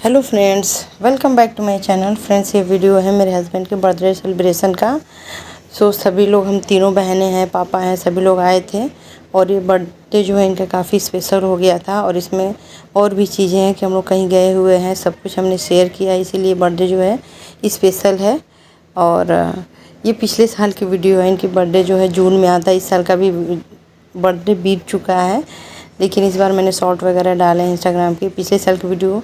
Hello friends, welcome back to my channel. Friends, ये video है मेरे हस्बैंड के बर्थडे सेलिब्रेशन का। सभी लोग, हम तीनों बहनें हैं, पापा हैं, सभी लोग आए थे। और ये बर्थडे जो है इनका काफ़ी स्पेशल हो गया था। और इसमें और भी चीज़ें हैं कि हम लोग कहीं गए हुए हैं, सब कुछ हमने शेयर किया, इसीलिए बर्थडे जो है स्पेशल है। और ये पिछले साल की वीडियो है। इनकी बर्थडे जो है जून में आता है। इस साल का भी बर्थडे बीत चुका है, लेकिन इस बार मैंने शॉर्ट वगैरह डाले हैं इंस्टाग्राम पे। पिछले साल की वीडियो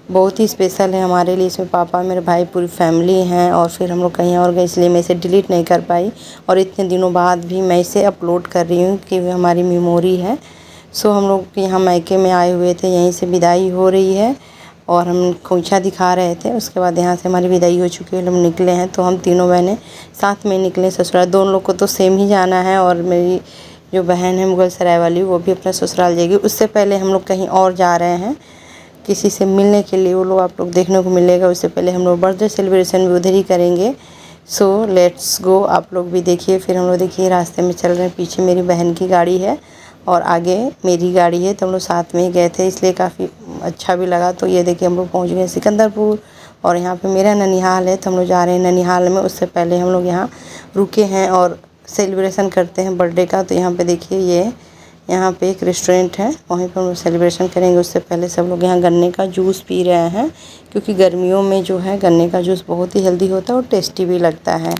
बहुत ही स्पेशल है हमारे लिए। इसमें पापा, मेरे भाई, पूरी फैमिली हैं। और फिर हम लोग कहीं और गए, इसलिए मैं इसे डिलीट नहीं कर पाई। और इतने दिनों बाद भी मैं इसे अपलोड कर रही हूँ कि हमारी मेमोरी है। हम लोग यहाँ मायके में आए हुए थे, यहीं से विदाई हो रही है। और हम खोइछा दिखा रहे थे। उसके बाद यहाँ से हमारी विदाई हो चुकी है, हम निकले हैं। तो हम तीनों बहनें साथ में निकले ससुराल। दोनों लोग को तो सेम ही जाना है। और मेरी जो बहन है मुगल सराय वाली, वो भी अपना ससुराल जाएगी। उससे पहले हम लोग कहीं और जा रहे हैं किसी से मिलने के लिए। वो लोग आप लोग देखने को मिलेगा। उससे पहले हम लोग बर्थडे सेलिब्रेशन भी उधर ही करेंगे। लेट्स गो, आप लोग भी देखिए। फिर हम लोग देखिए रास्ते में चल रहे हैं। पीछे मेरी बहन की गाड़ी है और आगे मेरी गाड़ी है। तो हम लोग साथ में ही गए थे, इसलिए काफ़ी अच्छा भी लगा। तो ये देखिए हम लोग पहुँच गए सिकंदरपुर। और यहाँ पे मेरा ननिहाल है, तो हम लोग जा रहे हैं ननिहाल में। उससे पहले हम लोग यहाँ रुके हैं और सेलिब्रेशन करते हैं बर्थडे का। तो यहाँ पे देखिए, ये यहाँ पे एक रेस्टोरेंट है, वहीं पर हम लोग सेलिब्रेशन करेंगे। उससे पहले सब लोग यहाँ गन्ने का जूस पी रहे हैं, क्योंकि गर्मियों में जो है गन्ने का जूस बहुत ही हेल्दी होता है और टेस्टी भी लगता है।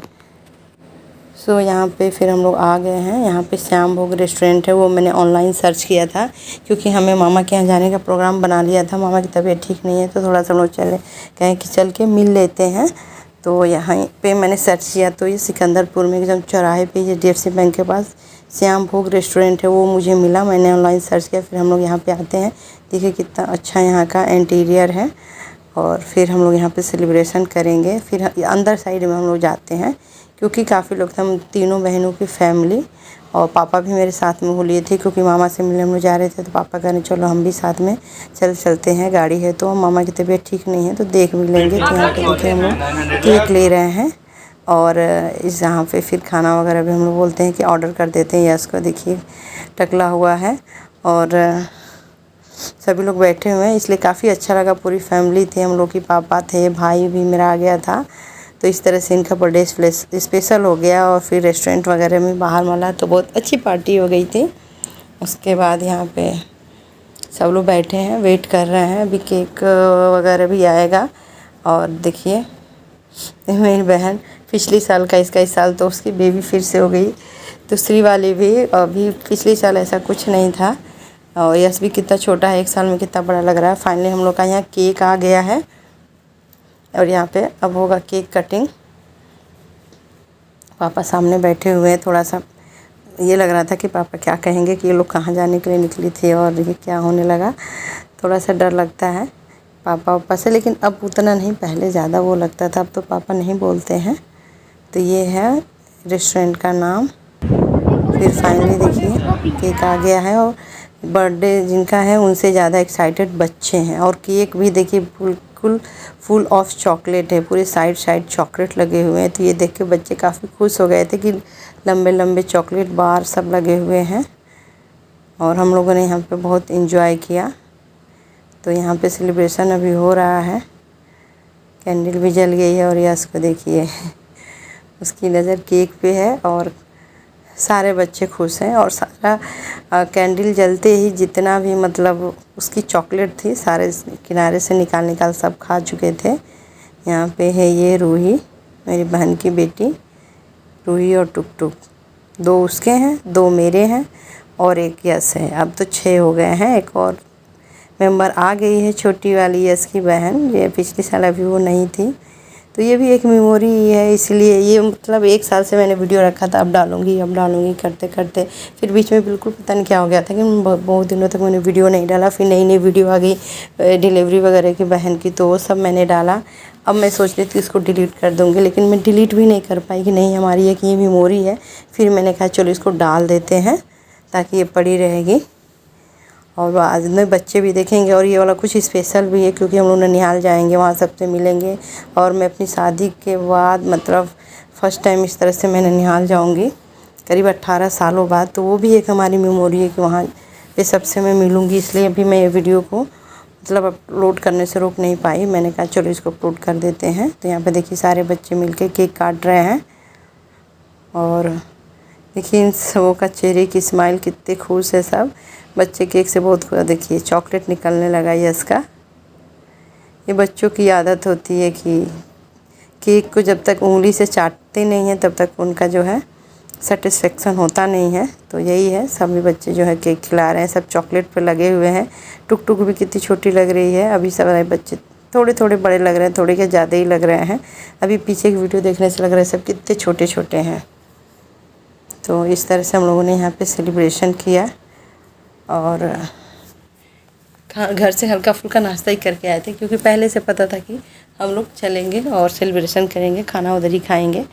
यहाँ पे फिर हम लोग आ गए हैं। यहाँ पे श्याम भोग रेस्टोरेंट है, वो मैंने ऑनलाइन सर्च किया था, क्योंकि हमें मामा के यहाँ जाने का प्रोग्राम बना लिया था। मामा की तबीयत ठीक नहीं है, तो थोड़ा सा हम लोग कहें कि चल के मिल लेते हैं। तो यहाँ पे मैंने सर्च किया, तो ये सिकंदरपुर में एकदम चौराहे पे HDFC बैंक के पास श्याम भोग रेस्टोरेंट है, वो मुझे मिला। मैंने ऑनलाइन सर्च किया, फिर हम लोग यहाँ पे आते हैं। देखिए कितना अच्छा यहाँ का इंटीरियर है। और फिर हम लोग यहाँ पे सेलिब्रेशन करेंगे। फिर अंदर साइड में हम लोग जाते हैं, क्योंकि काफ़ी लोग थे, हम तीनों बहनों की फैमिली। और पापा भी मेरे साथ में हो लिए थे, क्योंकि मामा से मिलने हम लोग जा रहे थे। तो पापा कह रहे चलो हम भी साथ में चलते हैं, गाड़ी है तो। मामा की तबीयत ठीक नहीं है, तो देख भी लेंगे। तो यहाँ पे देखिए हम लोग केक ले रहे हैं। और इस यहाँ पे फिर खाना वगैरह भी हम लोग बोलते हैं कि ऑर्डर कर देते हैं। यस को देखिए टकला हुआ है। और सभी लोग बैठे हुए हैं, इसलिए काफ़ी अच्छा लगा। पूरी फैमिली थी हम लोग की, पापा थे, भाई भी मेरा आ गया था। तो इस तरह से इनका बर्थडे स्पेशल हो गया। और फिर रेस्टोरेंट वगैरह में बाहर मिला, तो बहुत अच्छी पार्टी हो गई थी। उसके बाद यहाँ पे सब लोग बैठे हैं, वेट कर रहे हैं। अभी केक वगैरह भी आएगा। और देखिए मेरी बहन, पिछली साल का इसका, इस साल तो उसकी बेबी फिर से हो गई। दूसरी वाली भी अभी, पिछले साल ऐसा कुछ नहीं था। और यश भी कितना छोटा है, 1 साल में कितना बड़ा लग रहा है। फाइनली हम लोग का यहाँ केक आ गया है। और यहाँ पे अब होगा केक कटिंग। पापा सामने बैठे हुए हैं। थोड़ा सा ये लग रहा था कि पापा क्या कहेंगे कि ये लोग कहाँ जाने के लिए निकली थी और ये क्या होने लगा। थोड़ा सा डर लगता है पापा से, लेकिन अब उतना नहीं, पहले ज़्यादा वो लगता था। अब तो पापा नहीं बोलते हैं। तो ये है रेस्टोरेंट का नाम। फिर फाइनली देखिए केक आ गया है। और बर्थडे जिनका है उनसे ज़्यादा एक्साइटेड बच्चे हैं। और केक भी देखिए बिल्कुल फुल ऑफ चॉकलेट है, पूरे साइड चॉकलेट लगे हुए हैं। तो ये देख के बच्चे काफ़ी खुश हो गए थे कि लंबे लंबे चॉकलेट बार सब लगे हुए हैं। और हम लोगों ने यहाँ पे बहुत इन्जॉय किया। तो यहाँ पे सेलिब्रेशन अभी हो रहा है। कैंडल भी जल गई है। और यश को देखिए उसकी नज़र केक पे है। और सारे बच्चे खुश हैं। और सारा कैंडल जलते ही जितना भी मतलब उसकी चॉकलेट थी, सारे किनारे से निकाल सब खा चुके थे। यहाँ पे है ये रूही, मेरी बहन की बेटी रूही, और टुक 2 उसके हैं, 2 मेरे हैं और 1 यश है। अब तो 6 हो गए हैं। एक और मेंबर आ गई है, छोटी वाली यश की बहन। ये पिछले साल अभी वो नहीं थी। तो ये भी एक मेमोरी है, इसलिए ये मतलब 1 साल से मैंने वीडियो रखा था, अब डालूँगी करते करते फिर बीच में बिल्कुल पता नहीं क्या हो गया था कि बहुत दिनों तक मैंने वीडियो नहीं डाला। फिर नई वीडियो आ गई डिलीवरी वगैरह की बहन की, तो वो सब मैंने डाला। अब मैं सोच रही थी इसको डिलीट कर दूँगी, लेकिन मैं डिलीट भी नहीं कर पाई कि नहीं, हमारी एक ये मेमोरी है। फिर मैंने कहा चलो इसको डाल देते हैं, ताकि ये पड़ी रहेगी। और बाद में बच्चे भी देखेंगे। और ये वाला कुछ स्पेशल भी है, क्योंकि हम लोग ननिहाल जाएंगे, वहाँ सबसे मिलेंगे। और मैं अपनी शादी के बाद मतलब फ़र्स्ट टाइम इस तरह से मैं ननिहाल जाऊँगी, करीब 18 सालों बाद। तो वो भी एक हमारी मेमोरी है कि वहाँ पे सबसे मैं मिलूँगी। इसलिए अभी मैं ये वीडियो को मतलब अपलोड करने से रोक नहीं पाई। मैंने कहा चलो इसको अपलोड कर देते हैं। तो यहाँ पे देखिए सारे बच्चे मिलके केक काट रहे हैं और देखिए इन सबों का चेहरे की स्माइल कितने खुश है सब बच्चे केक से बहुत खुश। देखिए चॉकलेट निकलने लगा यस का। ये बच्चों की आदत होती है कि केक को जब तक उंगली से चाटते नहीं हैं तब तक उनका जो है सेटिस्फेक्शन होता नहीं है। तो यही है, सभी बच्चे जो है केक खिला रहे हैं, सब चॉकलेट पे लगे हुए हैं। टुक टुक भी कितनी छोटी लग रही है। अभी सब बच्चे थोड़े थोड़े बड़े लग रहे हैं, थोड़े के ज़्यादा ही लग रहे हैं। अभी पीछे की वीडियो देखने से लग रहा है सब कितने छोटे छोटे हैं। तो इस तरह से हम लोगों ने यहाँ पे सेलिब्रेशन किया और घर से हल्का फुल्का नाश्ता ही करके आए थे, क्योंकि पहले से पता था कि हम लोग चलेंगे और सेलिब्रेशन करेंगे, खाना उधर ही खाएंगे।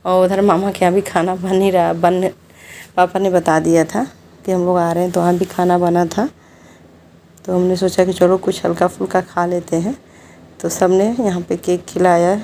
और उधर मामा के यहाँ भी खाना बन ही रहा पापा ने बता दिया था कि हम लोग आ रहे हैं, तो वहाँ भी खाना बना था। तो हमने सोचा कि चलो कुछ हल्का फुल्का खा लेते हैं। तो सब ने यहाँ पे केक खिलाया।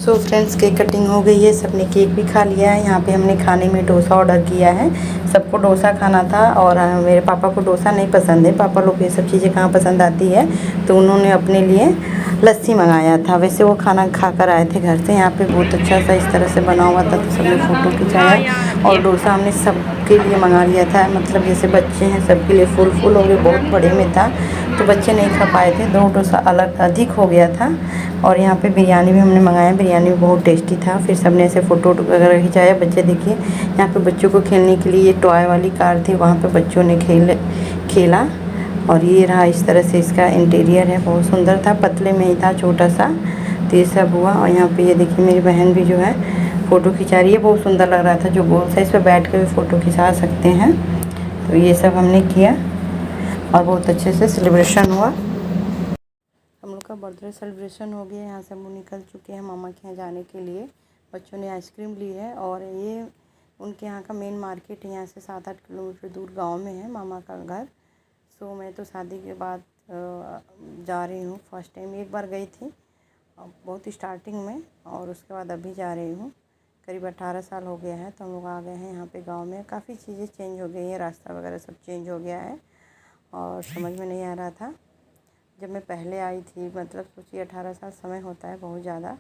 सो फ्रेंड्स केक कटिंग हो गई है, सबने केक भी खा लिया है। यहाँ पे हमने खाने में डोसा ऑर्डर किया है। सबको डोसा खाना था और मेरे पापा को डोसा नहीं पसंद है। पापा लोग ये सब चीज़ें कहाँ पसंद आती है, तो उन्होंने अपने लिए लस्सी मंगाया था। वैसे वो खाना खा कर आए थे घर से। यहाँ पे बहुत अच्छा सा इस तरह से बना हुआ था, तो सबने फ़ोटो खिंचाया। और डोसा हमने सबके लिए मंगा लिया था, मतलब जैसे बच्चे हैं सबके लिए फुल और ये बहुत बड़े में था, तो बच्चे नहीं खा पाए थे। 2 डोसा अधिक हो गया था। और यहाँ पे बिरयानी भी हमने मंगाया, बिरयानी भी बहुत टेस्टी था। फिर सबने ऐसे फ़ोटो वगैरह खिंचाया। बच्चे देखिए यहाँ पे बच्चों को खेलने के लिए ये टॉय वाली कार थी, वहाँ पे बच्चों ने खेला। और ये रहा इस तरह से इसका इंटीरियर है, बहुत सुंदर था। पतले में ही था, छोटा सा, तो ये सब हुआ। और यहाँ पे ये देखिए मेरी बहन भी जो है फ़ोटो खिंचा रही है, बहुत सुंदर लग रहा था। जो गोल साइज़ पे बैठ कर भी फ़ोटो खिंचा सकते हैं। तो ये सब हमने किया और बहुत अच्छे से सेलिब्रेशन हुआ। हम लोग का बर्थडे सेलिब्रेशन हो गया। यहाँ से हम लोग निकल चुके हैं मामा के यहाँ जाने के लिए। बच्चों ने आइसक्रीम ली है और ये उनके यहाँ का मेन मार्केट है। यहाँ से 7-8 किलोमीटर दूर गांव में है मामा का घर। सो मैं तो शादी के बाद जा रही हूँ। फर्स्ट टाइम एक बार गई थी बहुत स्टार्टिंग में, और उसके बाद अभी जा रही हूँ। करीब 18 साल हो गया है। तो हम लोग आ गए हैं यहाँ पे गांव में। काफ़ी चीज़ें चेंज हो गई हैं, रास्ता वगैरह सब चेंज हो गया है और समझ में नहीं आ रहा था जब मैं पहले आई थी। मतलब सोचिए 18 साल समय होता है बहुत ज़्यादा।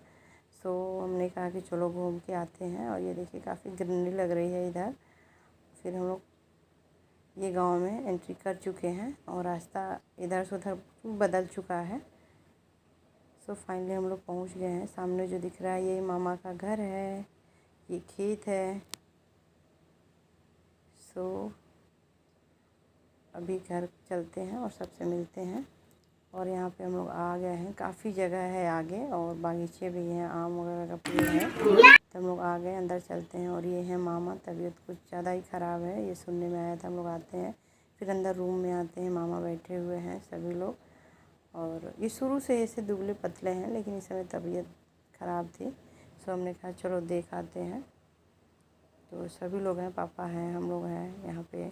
सो हमने कहा कि चलो घूम के आते हैं। और ये देखिए काफ़ी ग्रीनरी लग रही है इधर। फिर हम लोग ये गांव में एंट्री कर चुके हैं और रास्ता इधर से उधर बदल चुका है। सो फाइनली हम लोग पहुंच गए हैं। सामने जो दिख रहा है ये मामा का घर है, ये खेत है। सो अभी घर चलते हैं और सबसे मिलते हैं। और यहाँ पे हम लोग आ गए हैं। काफ़ी जगह है आगे और बागीचे भी हैं, आम वगैरह का पेड़ है। तो हम लोग आ गए, अंदर चलते हैं। और ये है मामा, तबीयत कुछ ज़्यादा ही ख़राब है, ये सुनने में आया था। हम लोग आते हैं, फिर अंदर रूम में आते हैं, मामा बैठे हुए हैं सभी लोग। और ये शुरू से ऐसे दुबले पतले हैं, लेकिन इस समय तबीयत ख़राब थी, सो हमने कहा चलो देख आते हैं। तो सभी लोग हैं, पापा हैं, हम लोग हैं यहाँ पे।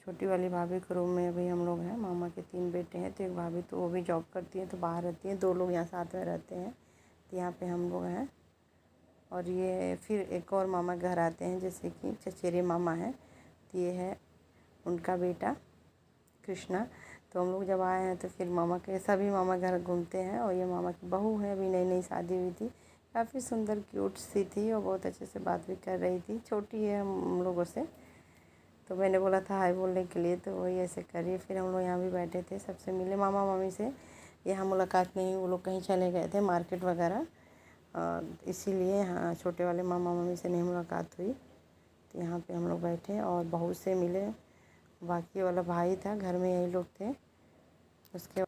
छोटी वाली भाभी के रूम में अभी हम लोग हैं। मामा के 3 बेटे हैं, तो एक भाभी तो वो भी जॉब करती है, तो बाहर रहती हैं। 2 लोग यहाँ साथ में रहते हैं, तो यहाँ पे हम लोग हैं। और ये फिर एक और मामा घर आते हैं, जैसे कि चचेरे मामा हैं, तो ये है उनका बेटा कृष्णा। तो हम लोग जब आए हैं तो फिर मामा के सभी मामा घर घूमते हैं। और ये मामा की बहू है, अभी नई नई शादी हुई थी, काफ़ी सुंदर क्यूट सी थी और बहुत अच्छे से बात भी कर रही थी। छोटी है हम लोगों से, तो मैंने बोला था हाय बोलने के लिए, तो वही ऐसे करिए। फिर हम लोग यहाँ भी बैठे थे, सबसे मिले, मामा मामी से यहाँ मुलाकात नहीं, वो लोग कहीं चले गए थे मार्केट वगैरह, इसीलिए यहाँ छोटे वाले मामा मामी से नहीं मुलाकात हुई। तो यहाँ पे हम लोग बैठे और बहू से मिले, बाकी वाला भाई था घर में, यही लोग थे। उसके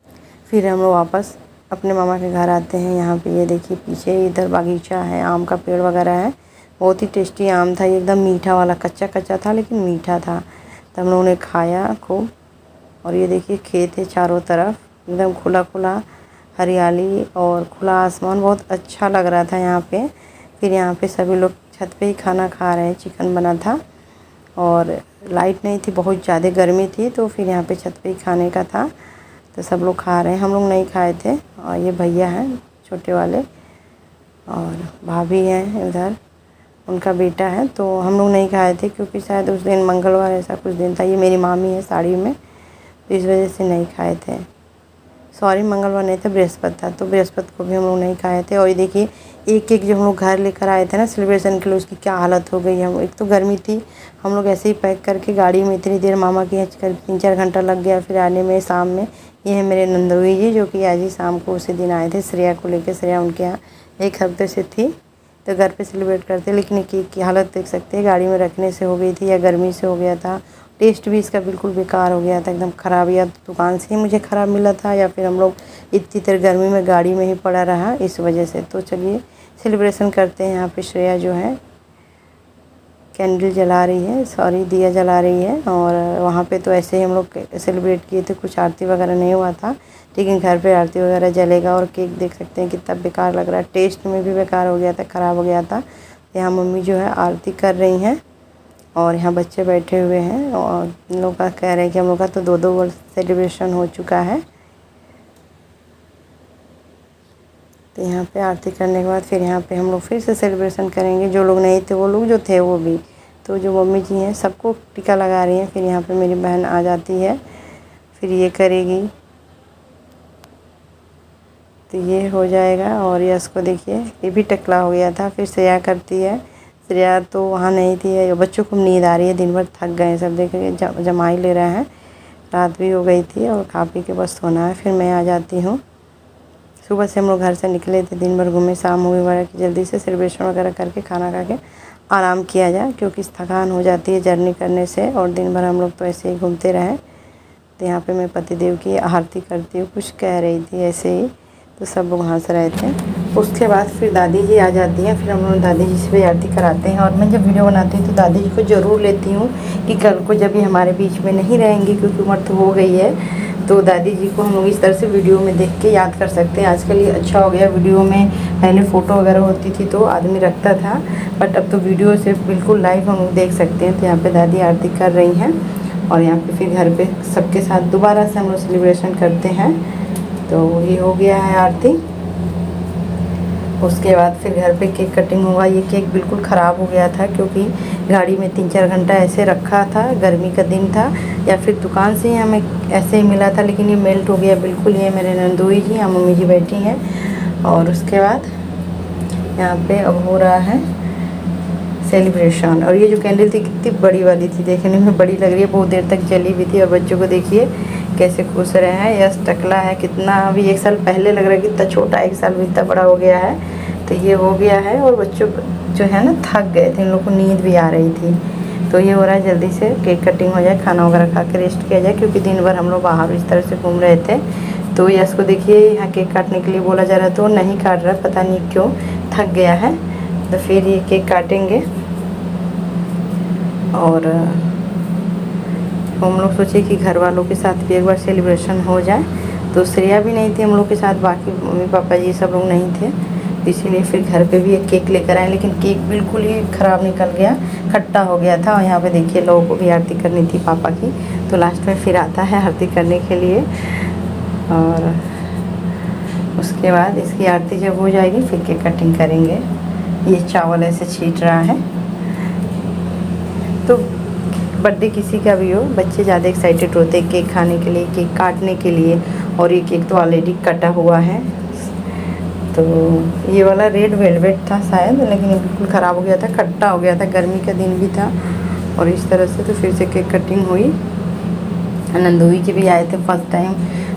फिर हम लोग वापस अपने मामा के घर आते हैं। यहाँ पे ये देखिए पीछे इधर बागीचा है, आम का पेड़ वगैरह है, बहुत ही टेस्टी आम था, एकदम मीठा वाला, कच्चा कच्चा था लेकिन मीठा था। तो हम लोगों ने खाया खूब। और ये देखिए खेत है चारों तरफ, एकदम खुला खुला हरियाली और खुला आसमान, बहुत अच्छा लग रहा था यहाँ पे। फिर यहाँ पे सभी लोग छत पे ही खाना खा रहे हैं, चिकन बना था और लाइट नहीं थी, बहुत ज़्यादा गर्मी थी, तो फिर यहाँ पे छत पे ही खाने का था, तो सब लोग खा रहे हैं। हम लोग नहीं खाए थे। और ये भैया हैं छोटे वाले, और भाभी हैं उधर, उनका बेटा है। तो हम लोग नहीं खाए थे क्योंकि शायद उस दिन मंगलवार ऐसा कुछ दिन था। ये मेरी मामी है साड़ी में, तो इस वजह से नहीं खाए थे। सॉरी, मंगलवार नहीं था, बृहस्पति था, तो बृहस्पति को भी हम लोग नहीं खाए थे। और ये देखिए एक एक जो हम लोग घर लेकर आए थे ना सेलिब्रेशन के लिए, उसकी क्या हालत हो गई है। एक तो गर्मी थी, हम लोग ऐसे ही पैक करके गाड़ी में इतनी देर मामा के यहाँ 3-4 घंटा लग गया फिर आने में शाम में। ये है मेरे नंदोई जी, जो कि आज ही शाम को उसी दिन आए थे श्रेया को लेकर। श्रेया उनके यहाँ 1 हफ्ते से थी, तो घर पे सेलिब्रेट करते, लेकिन केक की हालत देख सकते हैं, गाड़ी में रखने से हो गई थी या गर्मी से हो गया था। टेस्ट भी इसका बिल्कुल बेकार हो गया था, एकदम ख़राब, या तो दुकान से ही मुझे ख़राब मिला था या फिर हम लोग इतनी देर गर्मी में गाड़ी में ही पड़ा रहा इस वजह से। तो चलिए सेलिब्रेशन करते हैं। यहाँ पे श्रेया जो है कैंडल जला रही है, सॉरी दिया जला रही है। और वहाँ पे तो ऐसे ही हम लोग सेलिब्रेट किए थे, कुछ आरती वगैरह नहीं हुआ था, लेकिन घर पे आरती वगैरह जलेगा। और केक देख सकते हैं कितना बेकार लग रहा है, टेस्ट में भी बेकार हो गया था, ख़राब हो गया था। यहाँ मम्मी जो है आरती कर रही हैं और यहाँ बच्चे बैठे हुए हैं। और इन लोग का कह रहे हैं कि हम लोग का तो 2-2 वर्ष सेलिब्रेशन हो चुका है। तो यहाँ पे आरती करने के बाद फिर यहाँ पे हम लोग फिर से सेलिब्रेशन करेंगे, जो लोग नहीं थे वो लोग, जो थे वो भी। तो जो मम्मी जी हैं सबको टीका लगा रही हैं। फिर यहाँ पे मेरी बहन आ जाती है, फिर ये करेगी, तो ये हो जाएगा। और यश को देखिए ये भी टकला हो गया था। फिर श्रेया करती है, श्रेया तो वहाँ नहीं थी, बच्चों को नींद आ रही है, दिन भर थक गए सब, देखिए जमाई ले रहे हैं, रात भी हो गई थी और खा पी के बस सोना है। फिर मैं आ जाती हूँ। सुबह से हम लोग घर से निकले थे, दिन भर घूमे, शाम हो गई कि जल्दी से सेलिब्रेशन वगैरह करके खाना खा के आराम किया जाए, क्योंकि थकान हो जाती है जर्नी करने से। और दिन भर हम लोग तो ऐसे ही घूमते रहे। तो यहाँ पे मैं पतिदेव की आरती करती हूँ, कुछ कह रही थी ऐसे ही, तो सब लोग हंस रहे थे। उसके बाद फिर दादी जी आ जाती हैं, फिर हम लोग दादी जी से भी आरती कराते हैं। और मैं जब वीडियो बनाती हूँ तो दादी जी को ज़रूर लेती हूँ कि कल को जब ये हमारे बीच में नहीं रहेंगी, क्योंकि उम्र तो हो गई है, तो दादी जी को हम लोग इस तरह से वीडियो में देख के याद कर सकते हैं। आजकल ये अच्छा हो गया, वीडियो में पहले फ़ोटो वगैरह होती थी तो आदमी रखता था, बट अब तो वीडियो से बिल्कुल लाइव हम लोग देख सकते हैं। तो यहाँ पे दादी आरती कर रही हैं और यहाँ पे फिर घर पे सबके साथ दोबारा से हम लोग सेलिब्रेशन करते हैं। तो ये हो गया है आरती। उसके बाद फिर घर पे केक कटिंग हुआ। ये केक बिल्कुल ख़राब हो गया था, क्योंकि गाड़ी में 3-4 घंटा ऐसे रखा था, गर्मी का दिन था, या फिर दुकान से ही हमें ऐसे ही मिला था, लेकिन ये मेल्ट हो गया बिल्कुल। ये मेरे नंदोई जी, यहाँ मम्मी जी बैठी हैं। और उसके बाद यहाँ पे अब हो रहा है सेलिब्रेशन। और ये जो कैंडल थी कितनी बड़ी वाली थी, देखने में बड़ी लग रही है, बहुत देर तक जली भी थी। और बच्चों को देखिए कैसे खुश रहे हैं। यश टकला है कितना, अभी 1 साल पहले लग रहा है कितना छोटा, 1 साल भी इतना बड़ा हो गया है। तो ये हो गया है। और बच्चों जो है ना थक गए थे, इन लोगों को नींद भी आ रही थी। तो ये हो रहा है जल्दी से केक कटिंग हो जाए, खाना वगैरह खा के रेस्ट किया जाए, क्योंकि दिन भर हम लोग बाहर इस तरह से घूम रहे थे। तो यश को देखिए यहाँ केक काटने के लिए बोला जा रहा है, तो नहीं काट रहा, पता नहीं क्यों, थक गया है। तो फिर ये केक काटेंगे। और हम लोग सोचे कि घर वालों के साथ भी एक बार सेलिब्रेशन हो जाए। तो श्रेया भी नहीं थी हम लोग के साथ, बाकी मम्मी पापा जी सब लोग नहीं थे, इसीलिए फिर घर पे भी एक केक लेकर आए। लेकिन केक बिल्कुल ही ख़राब निकल गया, खट्टा हो गया था। और यहाँ पे देखिए लोगों को भी आरती करनी थी पापा की, तो लास्ट में फिर आता है आरती करने के लिए। और उसके बाद इसकी आरती जब हो जाएगी फिर केक कटिंग करेंगे। ये चावल ऐसे छीट रहा है। तो बर्थडे किसी का भी हो, बच्चे ज़्यादा एक्साइटेड होते हैं केक खाने के लिए, केक काटने के लिए। और ये केक तो ऑलरेडी कटा हुआ है। तो ये वाला रेड वेलवेट था शायद, लेकिन ये बिल्कुल ख़राब हो गया था, खट्टा हो गया था, गर्मी का दिन भी था। और इस तरह से तो फिर से केक कटिंग हुई। नंदोई जी भी आए थे फर्स्ट टाइम,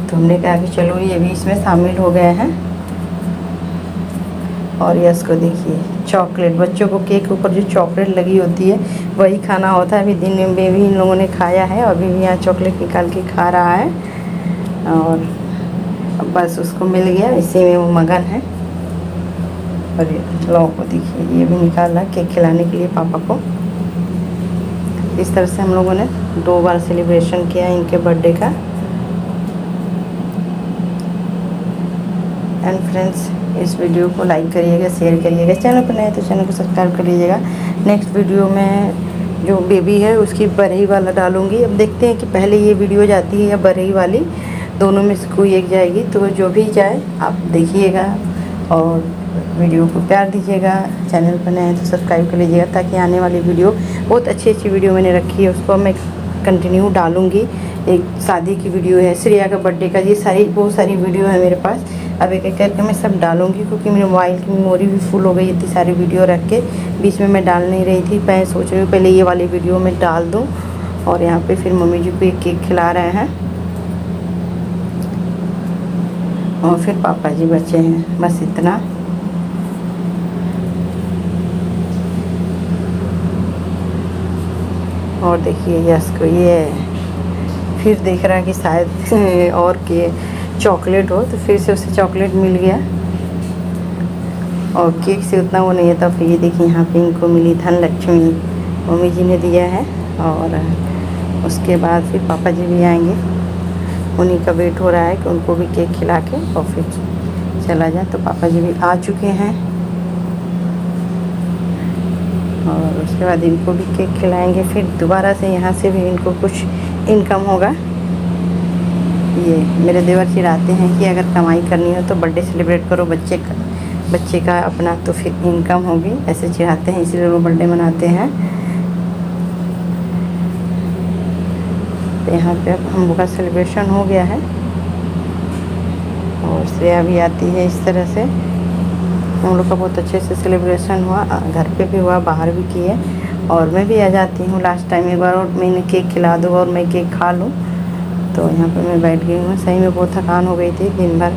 तो हमने कहा कि चलो ये भी इसमें शामिल हो गए हैं। और यस को देखिए चॉकलेट, बच्चों को केक के ऊपर जो चॉकलेट लगी होती है वही खाना होता है। अभी दिन में भी इन लोगों ने खाया है, अभी भी यहाँ चॉकलेट निकाल के खा रहा है। और बस उसको मिल गया, इसी में वो मगन है। और लौ को देखिए ये भी निकाला केक खिलाने के लिए पापा को। इस तरह से हम लोगों ने 2 बार सेलिब्रेशन किया इनके बर्थडे का। एंड फ्रेंड्स, इस वीडियो को लाइक करिएगा, शेयर करिएगा, चैनल पर नए तो चैनल को सब्सक्राइब कर लीजिएगा। नेक्स्ट वीडियो में जो बेबी है उसकी बरही वाला डालूँगी। अब देखते हैं कि पहले ये वीडियो जाती है या बरही वाली, दोनों में से कोई एक जाएगी। तो जो भी जाए आप देखिएगा और वीडियो को प्यार दीजिएगा। चैनल पर नए हैं तो सब्सक्राइब कर लीजिएगा, ताकि आने वाली वीडियो, बहुत अच्छी अच्छी वीडियो मैंने रखी है, उसको मैं कंटिन्यू डालूँगी। एक शादी की वीडियो है, श्रेया का बर्थडे का, ये सारी बहुत सारी वीडियो है मेरे पास। अब एक एक करके मैं सब डालूँगी, क्योंकि मेरे मोबाइल की मेमोरी भी फुल हो गई, इतनी सारी वीडियो रख के बीच में मैं डाल नहीं रही थी। मैं सोच रही हूँ पहले ये वाली वीडियो में डाल दूँ। और यहाँ पे फिर मम्मी जी को एक केक खिला रहे हैं, और फिर पापा जी बचे हैं, बस इतना। और देखिए यस को ये फिर देख रहा है कि शायद और के चॉकलेट हो, तो फिर से उसे चॉकलेट मिल गया। और केक से उतना वो नहीं है। तो फिर ये देखिए यहाँ पे इनको मिली धन लक्ष्मी, मम्मी जी ने दिया है। और उसके बाद फिर पापा जी भी आएंगे, उन्हीं का वेट हो रहा है कि उनको भी केक खिला के और फिर चला जाए। तो पापा जी भी आ चुके हैं, और उसके बाद इनको भी केक खिलाएंगे। फिर दोबारा से यहाँ से भी इनको कुछ इनकम होगा। ये मेरे देवर चिढ़ाते हैं कि अगर कमाई करनी हो तो बर्थडे सेलिब्रेट करो बच्चे का अपना, तो फिर इनकम होगी, ऐसे चिढ़ाते हैं, इसीलिए वो बर्थडे मनाते हैं। तो यहाँ पे अब हम लोग का सेलिब्रेशन हो गया है। और श्रेया भी आती है। इस तरह से हम लोग का बहुत अच्छे से सेलिब्रेशन हुआ, घर पे भी हुआ, बाहर भी किए। और मैं भी आ जाती हूँ लास्ट टाइम एक बार, और मैंने केक खिला दूँ और मैं केक खा लूँ। तो यहाँ पे मैं बैठ गई हूँ। सही में बहुत थकान हो गई थी दिन भर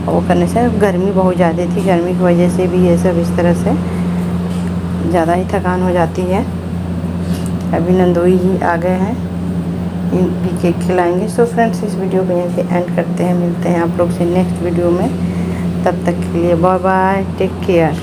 वो करने से, गर्मी बहुत ज़्यादा थी, गर्मी की वजह से भी ये सब इस तरह से ज़्यादा ही थकान हो जाती है। अभी नंदोई जी आ गए हैं, इनकी केक खिलाएंगे। सो फ्रेंड्स, इस वीडियो को यहीं पे एंड करते हैं, मिलते हैं आप लोग से नेक्स्ट वीडियो में। तब तक के लिए बाय बाय, टेक केयर।